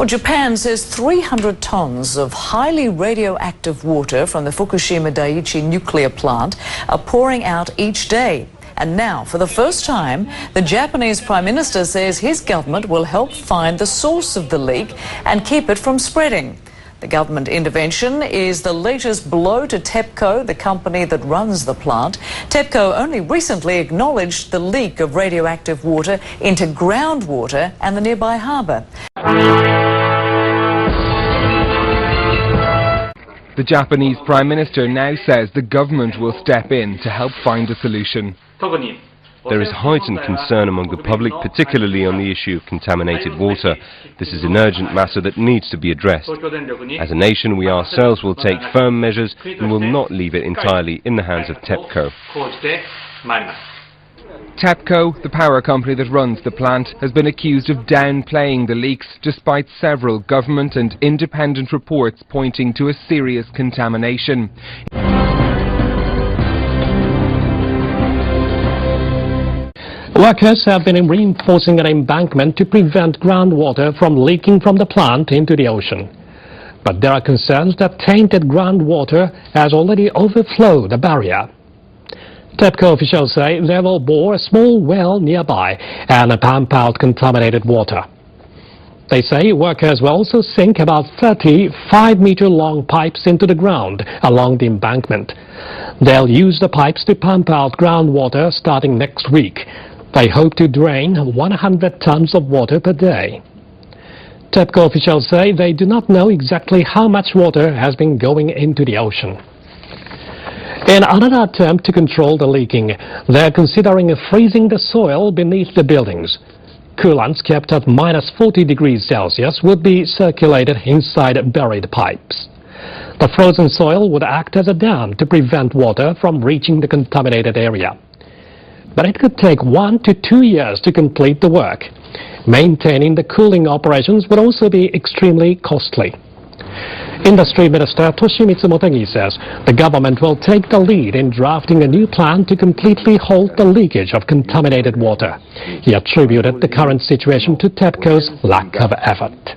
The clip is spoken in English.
Well, Japan says 300 tons of highly radioactive water from the Fukushima Daiichi nuclear plant are pouring out each day. And now, for the first time, the Japanese Prime Minister says his government will help find the source of the leak and keep it from spreading. The government intervention is the latest blow to TEPCO, the company that runs the plant. TEPCO only recently acknowledged the leak of radioactive water into groundwater and the nearby harbour. The Japanese Prime Minister now says the government will step in to help find a solution. There is heightened concern among the public, particularly on the issue of contaminated water. This is an urgent matter that needs to be addressed. As a nation, we ourselves will take firm measures and will not leave it entirely in the hands of TEPCO. TEPCO, the power company that runs the plant, has been accused of downplaying the leaks despite several government and independent reports pointing to a serious contamination. Workers have been reinforcing an embankment to prevent groundwater from leaking from the plant into the ocean. But there are concerns that tainted groundwater has already overflowed the barrier. TEPCO officials say they will bore a small well nearby and pump out contaminated water. They say workers will also sink about 30 5-meter-long pipes into the ground along the embankment. They'll use the pipes to pump out groundwater starting next week. They hope to drain 100 tons of water per day. TEPCO officials say they do not know exactly how much water has been going into the ocean. In another attempt to control the leaking, they're considering freezing the soil beneath the buildings. Coolants kept at -40 degrees Celsius would be circulated inside buried pipes. The frozen soil would act as a dam to prevent water from reaching the contaminated area. But it could take 1 to 2 years to complete the work. Maintaining the cooling operations would also be extremely costly. Industry Minister Toshimitsu Motegi says the government will take the lead in drafting a new plan to completely halt the leakage of contaminated water. He attributed the current situation to TEPCO's lack of effort.